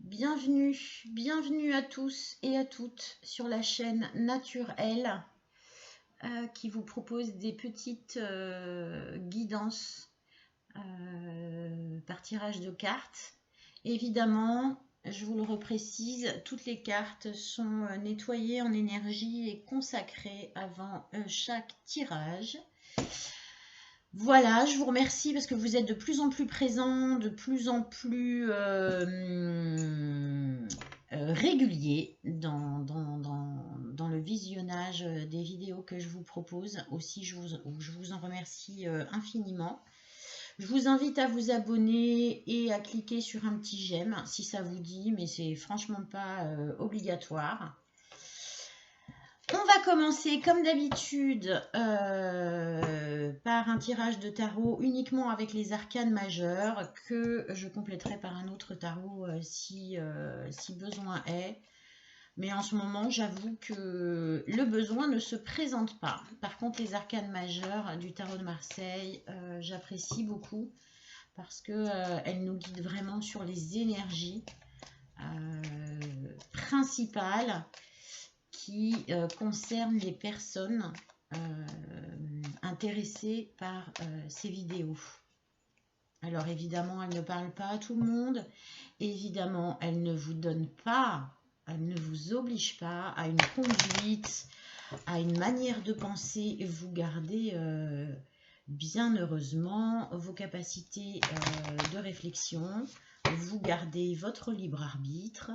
Bienvenue, bienvenue à tous et à toutes sur la chaîne Naturelle qui vous propose des petites guidances par tirage de cartes. Évidemment, je vous le reprécise, toutes les cartes sont nettoyées en énergie et consacrées avant chaque tirage. Voilà, je vous remercie parce que vous êtes de plus en plus présents, de plus en plus réguliers dans le visionnage des vidéos que je vous propose. Aussi, je vous en remercie infiniment. Je vous invite à vous abonner et à cliquer sur un petit j'aime si ça vous dit, mais c'est franchement pas obligatoire. On va commencer comme d'habitude par un tirage de tarot uniquement avec les arcanes majeures que je compléterai par un autre tarot si besoin est. Mais en ce moment, j'avoue que le besoin ne se présente pas. Par contre, les arcanes majeures du tarot de Marseille, j'apprécie beaucoup parce qu'elles nous guident vraiment sur les énergies principales qui concerne les personnes intéressées par ces vidéos. Alors évidemment, elle ne parle pas à tout le monde. Évidemment, elle ne vous donne pas, elle ne vous oblige pas à une conduite, à une manière de penser. Vous gardez bien heureusement vos capacités de réflexion. Vous gardez votre libre arbitre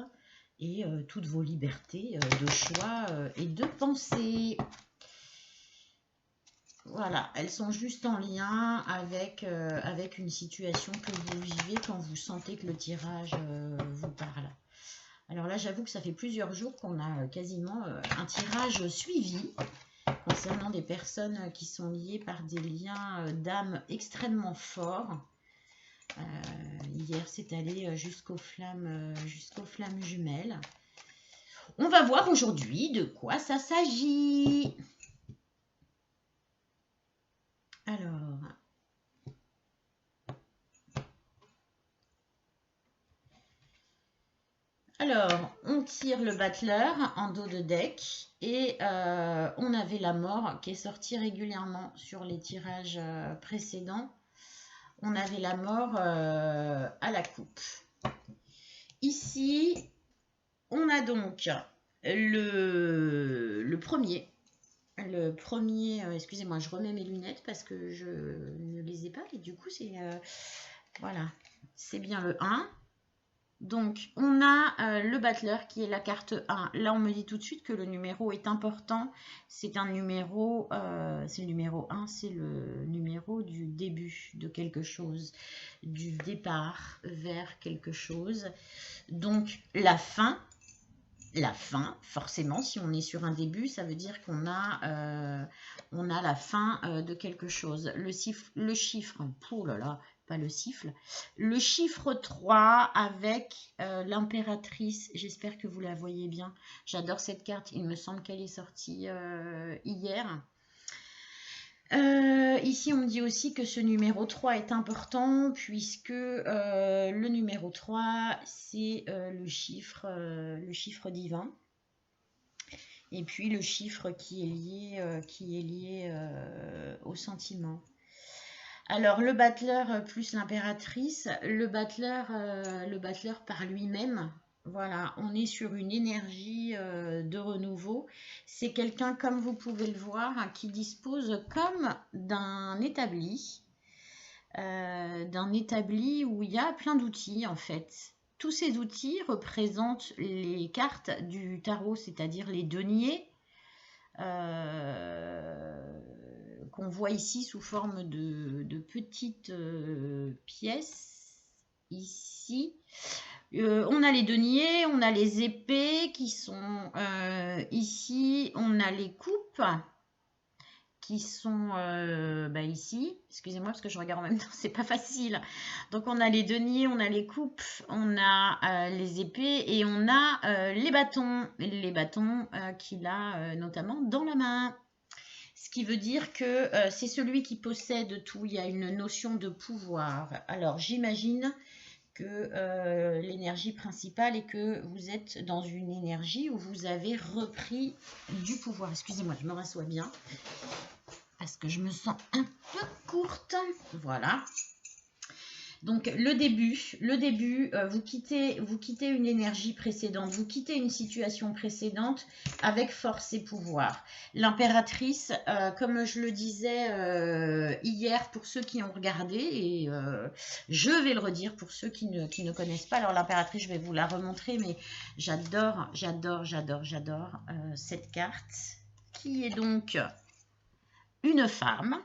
et toutes vos libertés de choix et de pensée. Voilà, elles sont juste en lien avec une situation que vous vivez quand vous sentez que le tirage vous parle. Alors là, j'avoue que ça fait plusieurs jours qu'on a quasiment un tirage suivi concernant des personnes qui sont liées par des liens d'âme extrêmement forts. Hier, c'est allé jusqu'aux flammes jumelles. On va voir aujourd'hui de quoi ça s'agit. Alors, on tire le battleur en dos de deck et on avait la mort qui est sortie régulièrement sur les tirages précédents. On avait la mort à la coupe. Ici, on a donc le premier. Excusez-moi, je remets mes lunettes parce que je ne les ai pas et du coup, c'est voilà, c'est bien le 1. Donc, on a le battleur qui est la carte 1. Là, on me dit tout de suite que le numéro est important. C'est un numéro, c'est le numéro 1, c'est le numéro du début de quelque chose, du départ vers quelque chose. Donc, la fin, forcément, si on est sur un début, ça veut dire qu'on a, la fin de quelque chose. Le chiffre, oh là là, pas le siffle, le chiffre 3 avec l'impératrice, j'espère que vous la voyez bien, j'adore cette carte, il me semble qu'elle est sortie hier. Ici, on me dit aussi que ce numéro 3 est important puisque le numéro 3, c'est le chiffre divin. Et puis le chiffre qui est lié au sentiment. Alors, le battleur plus l'impératrice, le battleur par lui-même, voilà, on est sur une énergie de renouveau. C'est quelqu'un, comme vous pouvez le voir, qui dispose comme d'un établi où il y a plein d'outils en fait. Tous ces outils représentent les cartes du tarot, c'est-à-dire les deniers qu'on voit ici sous forme de petites pièces. Ici, on a les deniers, on a les épées qui sont ici, on a les coupes qui sont ici. Excusez-moi parce que je regarde en même temps, c'est pas facile. Donc on a les deniers, on a les coupes, on a les épées et on a les bâtons. Les bâtons qu'il a notamment dans la main. Ce qui veut dire que c'est celui qui possède tout. Il y a une notion de pouvoir. Alors j'imagine que l'énergie principale est que vous êtes dans une énergie où vous avez repris du pouvoir. Excusez-moi, je me rassois bien parce que je me sens un peu courte. Voilà. Donc le début, vous quittez une énergie précédente, vous quittez une situation précédente avec force et pouvoir. L'impératrice, comme je le disais hier pour ceux qui ont regardé, et je vais le redire pour ceux qui ne connaissent pas. Alors l'impératrice, je vais vous la remontrer, mais j'adore cette carte, qui est donc une femme,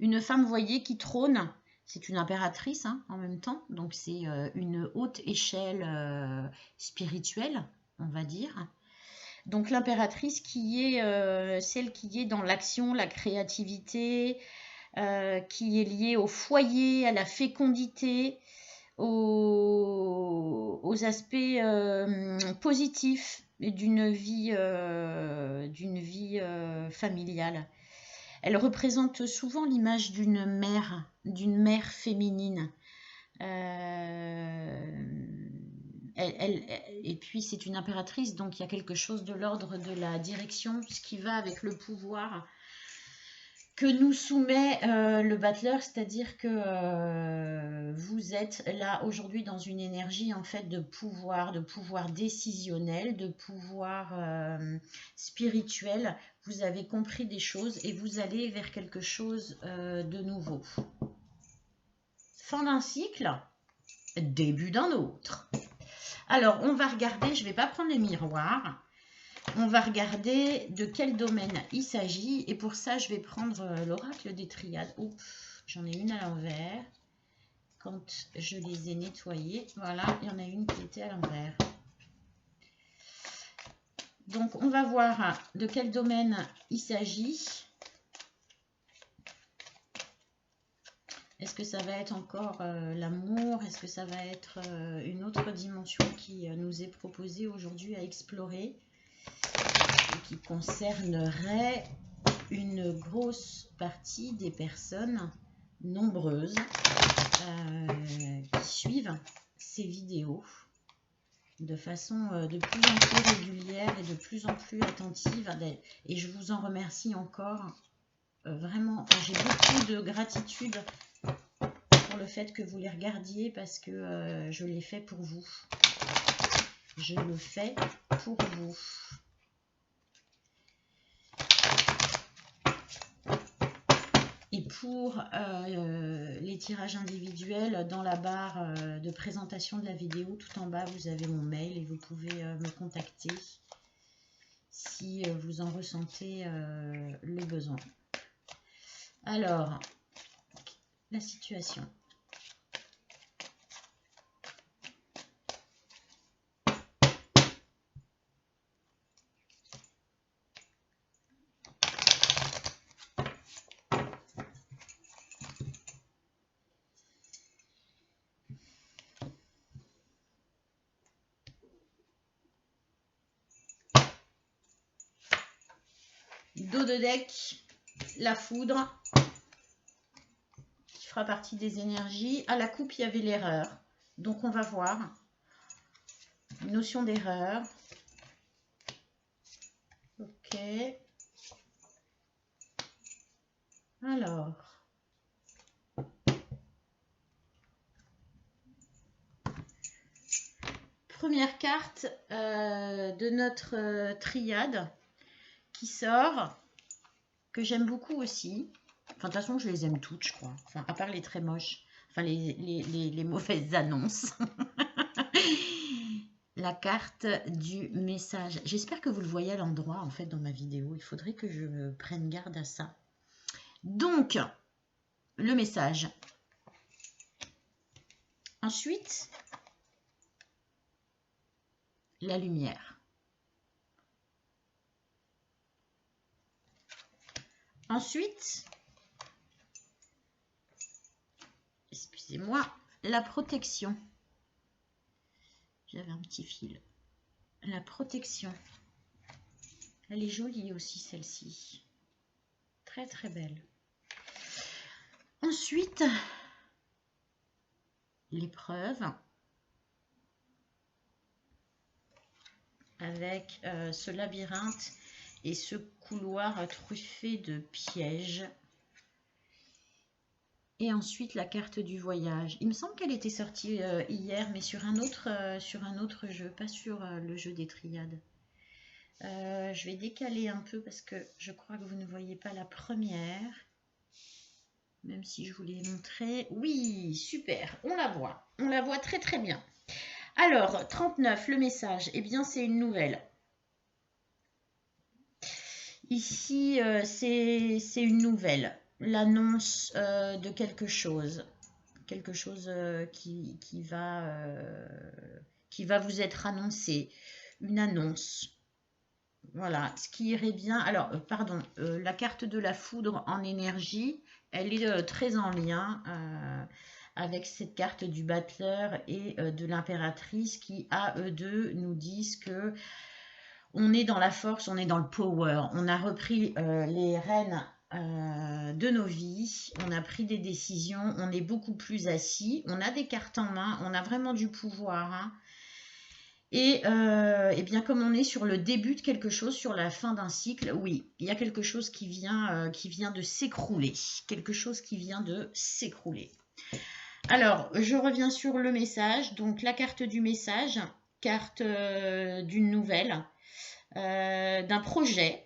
vous voyez, qui trône. C'est une impératrice hein, en même temps, donc c'est une haute échelle spirituelle, on va dire. Donc l'impératrice qui est celle qui est dans l'action, la créativité, qui est liée au foyer, à la fécondité, aux aspects positifs d'une vie familiale. Elle représente souvent l'image d'une mère féminine. Et puis c'est une impératrice, donc il y a quelque chose de l'ordre de la direction, ce qui va avec le pouvoir que nous soumet le battleur, c'est-à-dire que vous êtes là aujourd'hui dans une énergie en fait de pouvoir décisionnel, de pouvoir spirituel. Vous avez compris des choses et vous allez vers quelque chose de nouveau. Fin d'un cycle, début d'un autre. Alors, on va regarder, je ne vais pas prendre les miroirs. On va regarder de quel domaine il s'agit. Et pour ça, je vais prendre l'oracle des triades. Oups, j'en ai une à l'envers. Quand je les ai nettoyées, voilà, il y en a une qui était à l'envers. Donc, on va voir de quel domaine il s'agit. Est-ce que ça va être encore l'amour? Est-ce que ça va être une autre dimension qui nous est proposée aujourd'hui à explorer et qui concernerait une grosse partie des personnes nombreuses qui suivent ces vidéos de façon de plus en plus régulière et de plus en plus attentive. Et je vous en remercie encore. Vraiment, j'ai beaucoup de gratitude pour le fait que vous les regardiez parce que je l'ai fait pour vous. Je le fais pour vous. Et pour les tirages individuels, dans la barre de présentation de la vidéo, tout en bas, vous avez mon mail et vous pouvez me contacter si vous en ressentez le besoin. Alors, la situation. Dos de deck, la foudre, qui fera partie des énergies. À la coupe, il y avait l'erreur. Donc, on va voir. Notion d'erreur. Ok. Alors. Première carte de notre triade qui sort, que j'aime beaucoup aussi. Enfin, de toute façon, je les aime toutes, je crois. Enfin, à part les très moches. Enfin, les mauvaises annonces. La carte du message. J'espère que vous le voyez à l'endroit, en fait, dans ma vidéo. Il faudrait que je prenne garde à ça. Donc, le message. Ensuite, la lumière. Ensuite, excusez-moi, la protection. J'avais un petit fil. La protection. Elle est jolie aussi, celle-ci. Très, très belle. Ensuite, l'épreuve. Avec ce labyrinthe et ce couloir truffé de pièges. Et ensuite la carte du voyage. Il me semble qu'elle était sortie hier, mais sur un autre jeu, pas sur le jeu des triades. Je vais décaler un peu parce que je crois que vous ne voyez pas la première. Même si je vous l'ai montré. Oui, super, on la voit. On la voit très très bien. Alors, 39, le message, eh bien c'est une nouvelle. Ici, c'est une nouvelle, l'annonce de quelque chose qui va vous être annoncé, une annonce. Voilà, ce qui irait bien. Alors, pardon, la carte de la foudre en énergie, elle est très en lien avec cette carte du battleur et de l'impératrice qui, à eux deux, nous disent que on est dans la force, on est dans le power. On a repris les rênes de nos vies, on a pris des décisions, on est beaucoup plus assis, on a des cartes en main, on a vraiment du pouvoir. Hein. Et bien comme on est sur le début de quelque chose, sur la fin d'un cycle, oui, il y a quelque chose qui vient de s'écrouler. Quelque chose qui vient de s'écrouler. Alors, je reviens sur le message. Donc, la carte du message, carte d'une nouvelle, d'un projet.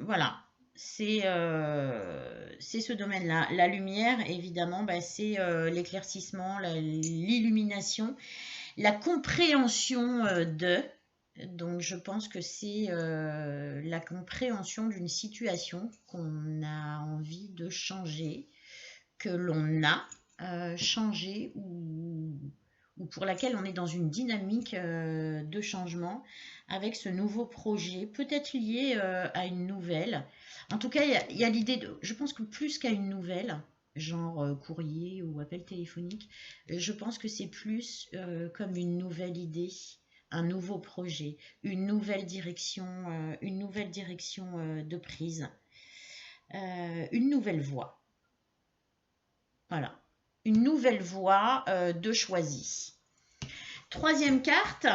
Voilà, c'est ce domaine-là. La lumière, évidemment, c'est l'éclaircissement, l'illumination, la compréhension de. Donc, je pense que c'est la compréhension d'une situation qu'on a envie de changer, que l'on a changé ou pour laquelle on est dans une dynamique de changement avec ce nouveau projet, peut-être lié à une nouvelle. En tout cas, il y a l'idée de, je pense que plus qu'à une nouvelle, genre courrier ou appel téléphonique, je pense que c'est plus comme une nouvelle idée, un nouveau projet, une nouvelle direction de prise, une nouvelle voie. Voilà, une nouvelle voie de choisie. Troisième carte,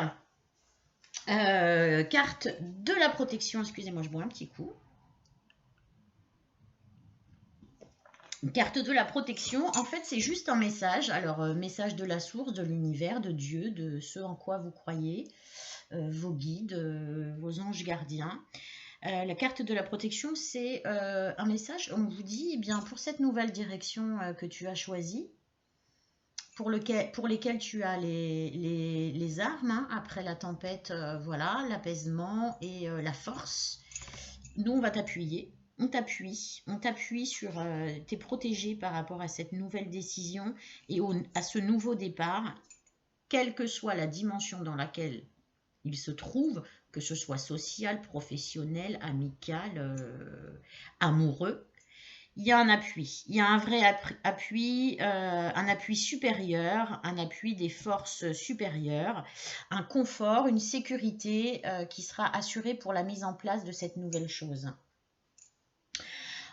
carte de la protection. Excusez-moi, je bois un petit coup. Carte de la protection, en fait, c'est juste un message. Alors, message de la source, de l'univers, de Dieu, de ce en quoi vous croyez, vos guides, vos anges gardiens. La carte de la protection, c'est un message. On vous dit, eh bien, pour cette nouvelle direction que tu as choisie, pour lesquelles tu as les armes, hein, après la tempête, voilà, l'apaisement et la force. Nous, on va t'appuyer. On t'appuie sur t'es protégé par rapport à cette nouvelle décision et à ce nouveau départ, quelle que soit la dimension dans laquelle il se trouve, que ce soit social, professionnel, amical, amoureux. Il y a un appui, il y a un vrai appui, un appui supérieur, un appui des forces supérieures, un confort, une sécurité qui sera assurée pour la mise en place de cette nouvelle chose.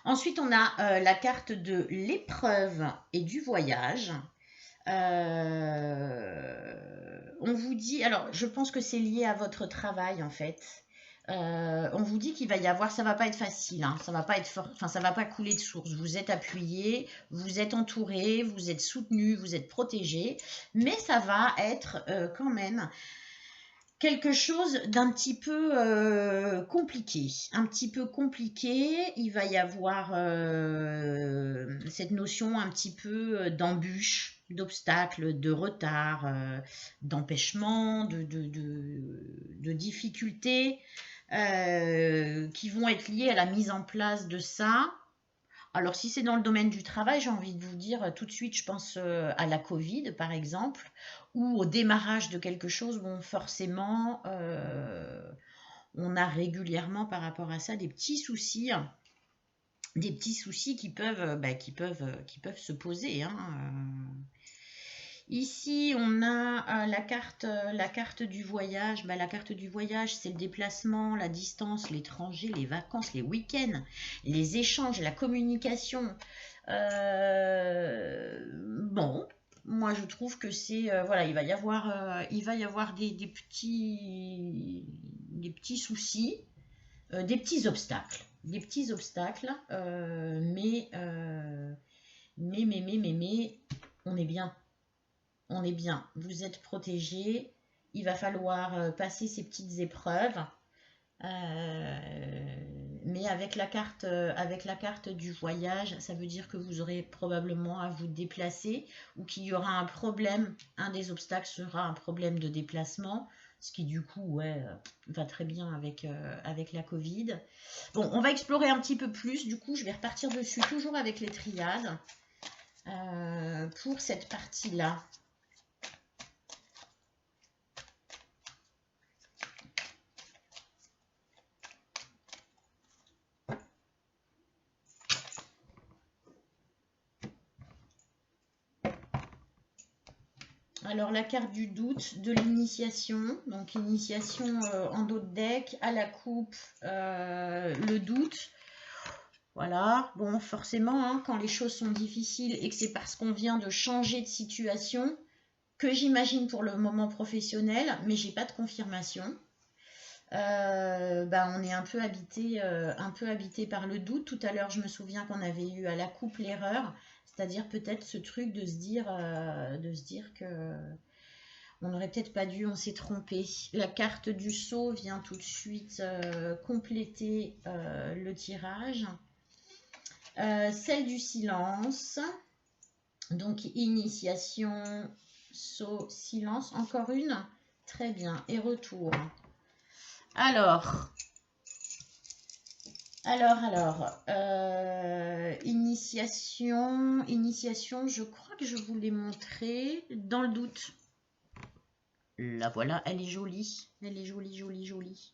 Ensuite, on a la carte de l'épreuve et du voyage. On vous dit, alors je pense que c'est lié à votre travail en fait. On vous dit qu'il va y avoir, ça va pas être facile, hein, ça va pas être fort, enfin ça va pas couler de source. Vous êtes appuyé, vous êtes entouré, vous êtes soutenu, vous êtes protégé, mais ça va être quand même quelque chose d'un petit peu compliqué. Un petit peu compliqué, il va y avoir cette notion un petit peu d'embûche, d'obstacle, de retard, d'empêchement, de difficultés qui vont être liées à la mise en place de ça. Alors, si c'est dans le domaine du travail, j'ai envie de vous dire tout de suite, je pense à la Covid, par exemple, ou au démarrage de quelque chose, bon, forcément, on a régulièrement par rapport à ça des petits soucis qui peuvent se poser. Hein. Ici, on a la carte du voyage. La carte du voyage, c'est le déplacement, la distance, l'étranger, les vacances, les week-ends, les échanges, la communication. Bon, moi je trouve que c'est voilà, il va y avoir des petits soucis, des petits obstacles, mais on est bien, Vous êtes protégés. Il va falloir passer ces petites épreuves. Mais avec la carte du voyage, ça veut dire que vous aurez probablement à vous déplacer ou qu'il y aura un problème. Un des obstacles sera un problème de déplacement, ce qui du coup ouais, va très bien avec la Covid. Bon, on va explorer un petit peu plus. Du coup, je vais repartir dessus, toujours avec les triades, pour cette partie-là. Alors la carte du doute, de l'initiation, donc initiation en dos de deck, à la coupe, le doute. Voilà, bon forcément, hein, quand les choses sont difficiles et que c'est parce qu'on vient de changer de situation, que j'imagine pour le moment professionnel, mais j'ai pas de confirmation. On est un peu habité par le doute. Tout à l'heure, je me souviens qu'on avait eu à la coupe l'erreur, c'est-à-dire peut-être ce truc de se dire que on n'aurait peut-être pas dû, on s'est trompé. La carte du sceau vient tout de suite compléter le tirage. Celle du silence, donc initiation, sceau, silence, encore une, très bien, et retour. Alors, initiation, je crois que je vous l'ai montré, dans le doute. La voilà, elle est jolie, jolie.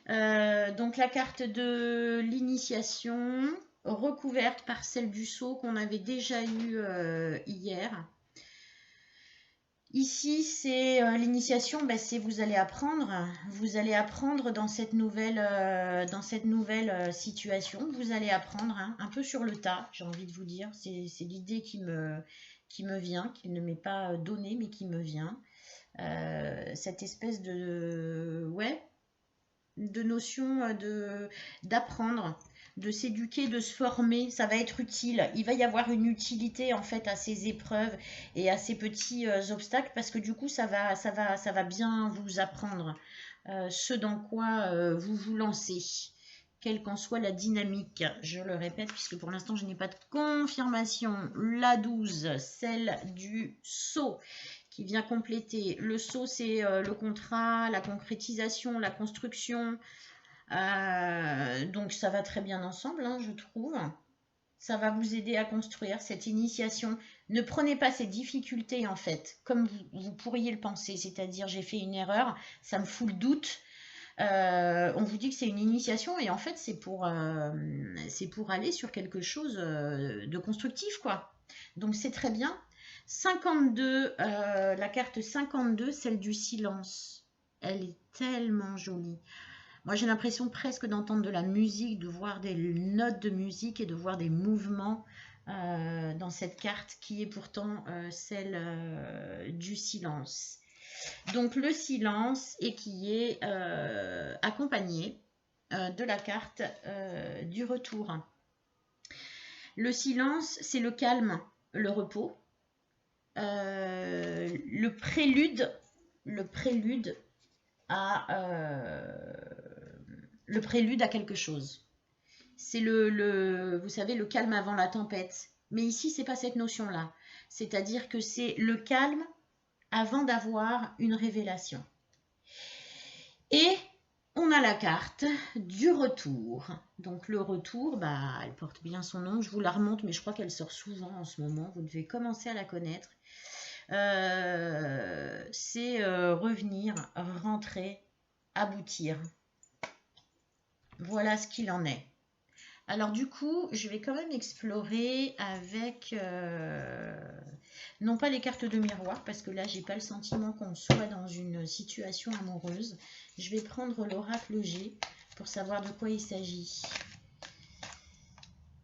Donc la carte de l'initiation, recouverte par celle du sceau qu'on avait déjà eu hier. Ici, c'est l'initiation, c'est vous allez apprendre dans cette nouvelle situation. Vous allez apprendre un peu sur le tas, j'ai envie de vous dire. C'est l'idée qui me vient, qui ne m'est pas donnée, mais qui me vient. Cette espèce de notion d'apprendre, de s'éduquer, de se former, ça va être utile. Il va y avoir une utilité en fait à ces épreuves et à ces petits obstacles parce que du coup ça va bien vous apprendre ce dans quoi vous vous lancez, quelle qu'en soit la dynamique. Je le répète puisque pour l'instant je n'ai pas de confirmation. La 12, celle du sceau, qui vient compléter. Le sceau, c'est le contrat, la concrétisation, la construction. Donc ça va très bien ensemble, hein, je trouve. Ça va vous aider à construire cette initiation. Ne prenez pas ces difficultés, en fait, comme vous pourriez le penser. C'est-à-dire, j'ai fait une erreur, ça me fout le doute. On vous dit que c'est une initiation et en fait, c'est pour aller sur quelque chose de constructif, quoi. Donc c'est très bien. 52, la carte 52, celle du silence. Elle est tellement jolie. Moi, j'ai l'impression presque d'entendre de la musique, de voir des notes de musique et de voir des mouvements dans cette carte qui est pourtant celle du silence. Donc, le silence et qui est accompagné de la carte du retour. Le silence, c'est le calme, le repos. Le prélude à quelque chose. C'est vous savez, le calme avant la tempête. Mais ici, c'est pas cette notion-là. C'est-à-dire que c'est le calme avant d'avoir une révélation. Et on a la carte du retour. Donc le retour, elle porte bien son nom. Je vous la remonte, mais je crois qu'elle sort souvent en ce moment. Vous devez commencer à la connaître. C'est revenir, rentrer, aboutir. Voilà ce qu'il en est. Alors du coup, je vais quand même explorer avec, non pas les cartes de miroir, parce que là, j'ai pas le sentiment qu'on soit dans une situation amoureuse. Je vais prendre l'oracle G pour savoir de quoi il s'agit.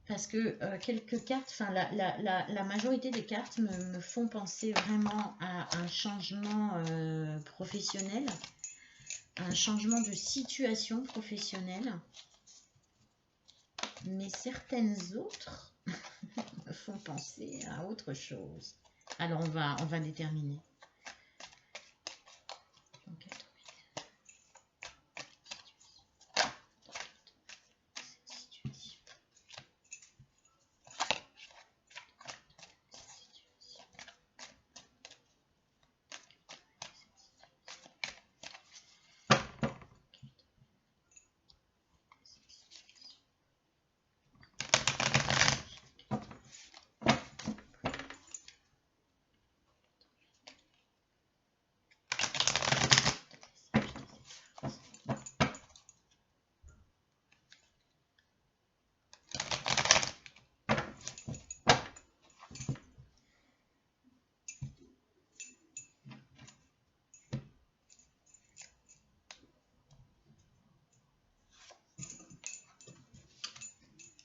parce que quelques cartes, enfin la majorité des cartes me font penser vraiment à un changement professionnel, un changement de situation professionnelle. Mais certaines autres me font penser à autre chose. Alors on va déterminer.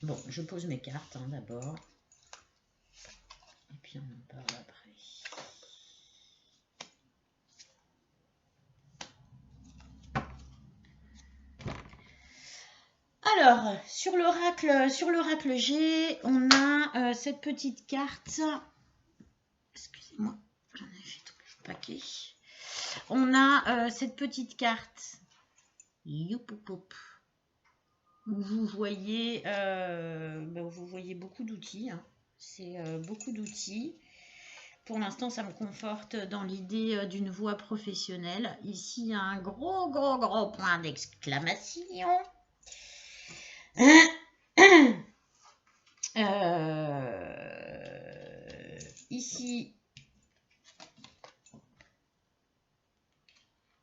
Bon, je pose mes cartes d'abord. Et puis on en parle après. Alors, sur l'oracle G, on a cette petite carte. Excusez-moi, j'en ai fait tout le paquet. On a cette petite carte. Youpoupoup. Vous voyez beaucoup d'outils. Hein. C'est beaucoup d'outils. Pour l'instant, ça me conforte dans l'idée d'une voie professionnelle. Ici, il y a un gros point d'exclamation. Ici,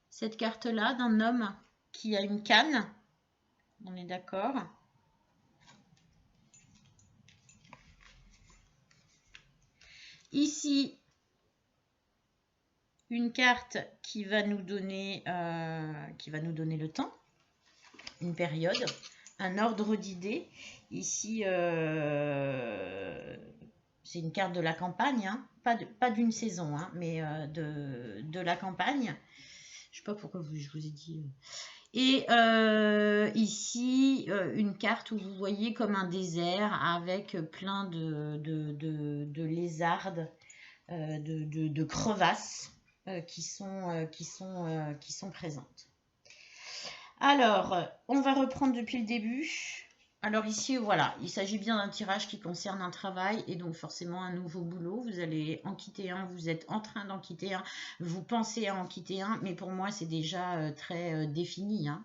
cette carte-là d'un homme qui a une canne. On est d'accord? Ici, une carte qui va nous donner le temps, une période, un ordre d'idées. Ici, c'est une carte de la campagne, hein. Pas d'une saison, hein, mais de la campagne. Je ne sais pas pourquoi je vous ai dit. Et ici, une carte où vous voyez comme un désert avec plein de lézardes, de crevasses qui sont présentes. Alors, on va reprendre depuis le début. Alors ici, voilà, il s'agit bien d'un tirage qui concerne un travail et donc forcément un nouveau boulot. Vous allez en quitter un, vous êtes en train d'en quitter un, vous pensez à en quitter un, mais pour moi, c'est déjà très défini. Hein.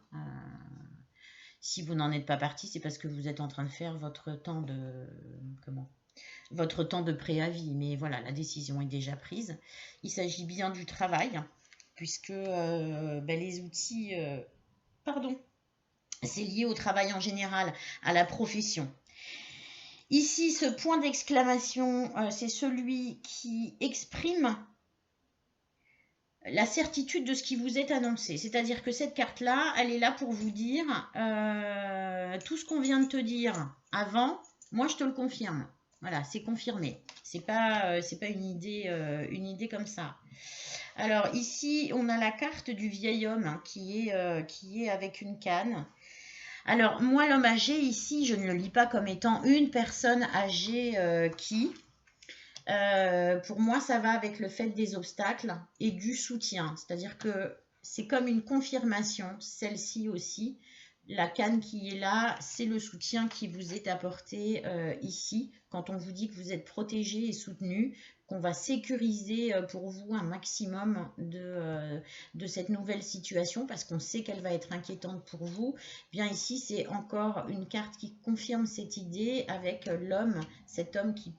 Si vous n'en êtes pas parti, c'est parce que vous êtes en train de faire votre temps de préavis. Mais voilà, la décision est déjà prise. Il s'agit bien du travail, puisque les outils... pardon. C'est lié au travail en général, à la profession. Ici, ce point d'exclamation, c'est celui qui exprime la certitude de ce qui vous est annoncé. C'est-à-dire que cette carte-là, elle est là pour vous dire tout ce qu'on vient de te dire avant, moi je te le confirme. Voilà, c'est confirmé. C'est pas une idée comme ça. Alors ici, on a la carte du vieil homme hein, qui est avec une canne. Alors, moi, l'homme âgé, ici, je ne le lis pas comme étant une personne âgée qui. Pour moi, ça va avec le fait des obstacles et du soutien. C'est-à-dire que c'est comme une confirmation, celle-ci aussi. La canne qui est là, c'est le soutien qui vous est apporté ici. Quand on vous dit que vous êtes protégé et soutenu, qu'on va sécuriser pour vous un maximum de cette nouvelle situation parce qu'on sait qu'elle va être inquiétante pour vous. Bien ici, c'est encore une carte qui confirme cette idée avec l'homme, cet homme qui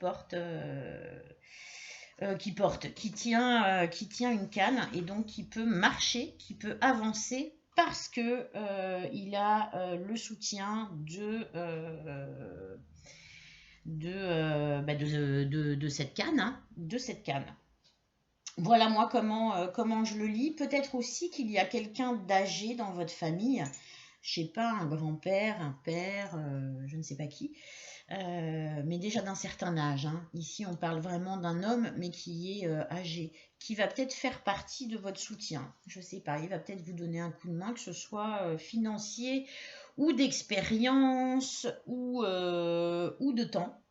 tient une canne et donc qui peut marcher, qui peut avancer parce que il a le soutien de cette canne, hein, de cette canne. Voilà moi comment je le lis. Peut-être aussi qu'il y a quelqu'un d'âgé dans votre famille, je sais pas, un grand-père, un père, je ne sais pas qui, mais déjà d'un certain âge, hein. Ici, on parle vraiment d'un homme, mais qui est âgé, qui va peut-être faire partie de votre soutien. Je ne sais pas, il va peut-être vous donner un coup de main, que ce soit financier ou d'expérience ou de temps.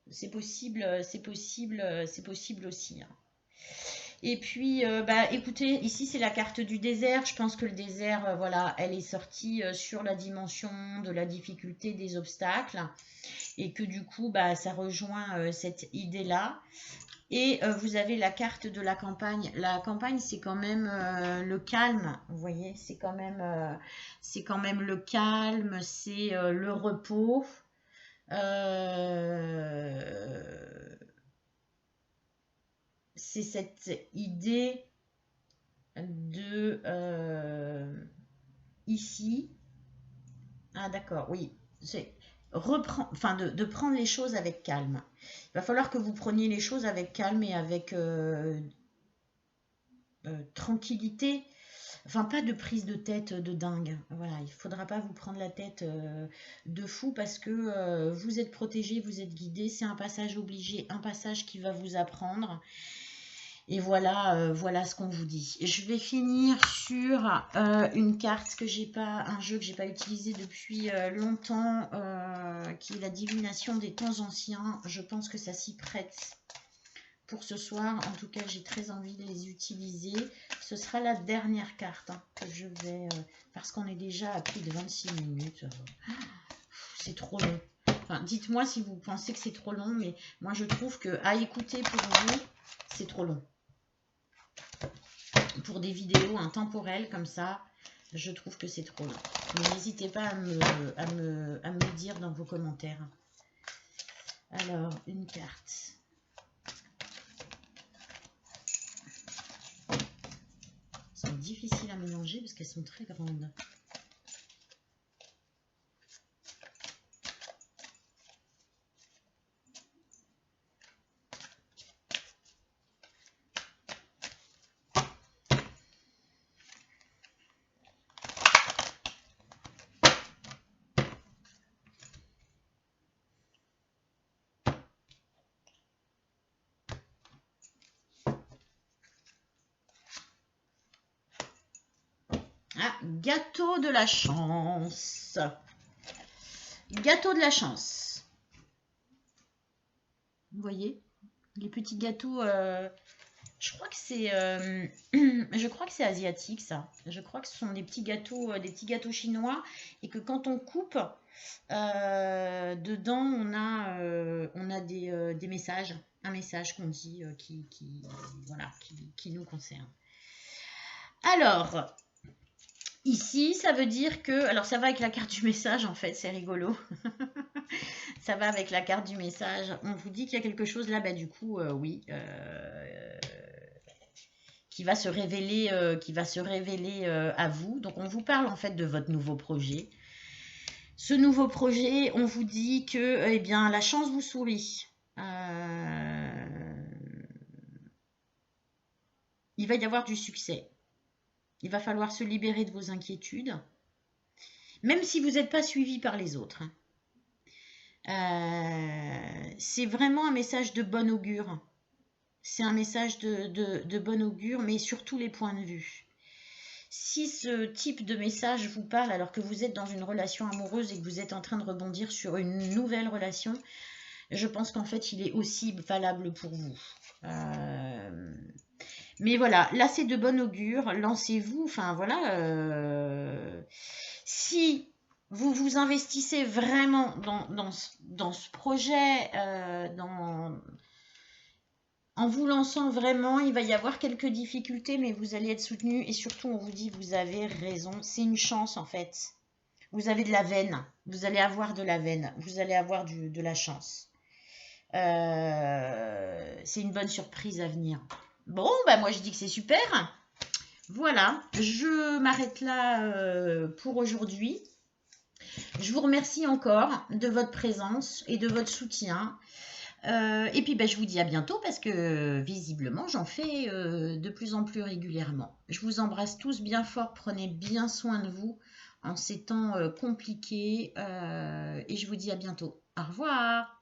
C'est possible, c'est possible, c'est possible aussi, hein. Et puis, bah, écoutez, ici c'est la carte du désert. Je pense que le désert, voilà, elle est sortie sur la dimension de la difficulté des obstacles et que du coup, bah, ça rejoint cette idée-là. Et vous avez la carte de la campagne. La campagne, c'est quand même le calme. Vous voyez, c'est quand même le calme, c'est le repos. C'est cette idée de ici. Ah d'accord, oui. C'est enfin de prendre les choses avec calme. Il va falloir que vous preniez les choses avec calme et avec tranquillité. Enfin, pas de prise de tête de dingue. Voilà, il ne faudra pas vous prendre la tête de fou parce que vous êtes protégé, vous êtes guidé. C'est un passage obligé, un passage qui va vous apprendre. Et voilà, voilà ce qu'on vous dit. Je vais finir sur une carte que j'ai pas, un jeu que j'ai pas utilisé depuis longtemps, qui est la divination des temps anciens. Je pense que ça s'y prête pour ce soir. En tout cas, j'ai très envie de les utiliser. Ce sera la dernière carte hein, que je vais, parce qu'on est déjà à plus de 26 minutes. C'est trop long. Enfin, dites-moi si vous pensez que c'est trop long, mais moi je trouve que à écouter pour vous, c'est trop long. Pour des vidéos intemporelles comme ça, je trouve que c'est trop long. Mais n'hésitez pas à me le dire dans vos commentaires. Alors, une carte. Elles sont difficiles à mélanger parce qu'elles sont très grandes. Ah, gâteau de la chance. Gâteau de la chance. Vous voyez, les petits gâteaux. Je crois que c'est, je crois que c'est asiatique ça. Je crois que ce sont des petits gâteaux chinois et que quand on coupe, dedans on a des messages, un message qu'on dit voilà, qui nous concerne. Alors. Ici, ça veut dire que... Alors, ça va avec la carte du message, en fait. C'est rigolo. Ça va avec la carte du message. On vous dit qu'il y a quelque chose là, bah, du coup, oui. Qui va se révéler, à vous. Donc, on vous parle, en fait, de votre nouveau projet. Ce nouveau projet, on vous dit que, eh bien, la chance vous sourit. Il va y avoir du succès. Il va falloir se libérer de vos inquiétudes, même si vous n'êtes pas suivi par les autres. C'est vraiment un message de bon augure. C'est un message de bon augure, mais sur tous les points de vue. Si ce type de message vous parle alors que vous êtes dans une relation amoureuse et que vous êtes en train de rebondir sur une nouvelle relation, je pense qu'en fait, il est aussi valable pour vous. Mais voilà, là c'est de bon augure, lancez-vous, enfin voilà, si vous vous investissez vraiment dans ce projet, en vous lançant vraiment, il va y avoir quelques difficultés, mais vous allez être soutenu et surtout on vous dit vous avez raison, c'est une chance en fait. Vous avez de la veine, vous allez avoir de la veine, vous allez avoir de la chance. C'est une bonne surprise à venir. Bon, bah moi je dis que c'est super. Voilà, je m'arrête là pour aujourd'hui. Je vous remercie encore de votre présence et de votre soutien. Et puis bah, je vous dis à bientôt parce que visiblement j'en fais de plus en plus régulièrement. Je vous embrasse tous bien fort, prenez bien soin de vous. en ces temps compliqués. Et je vous dis à bientôt. Au revoir.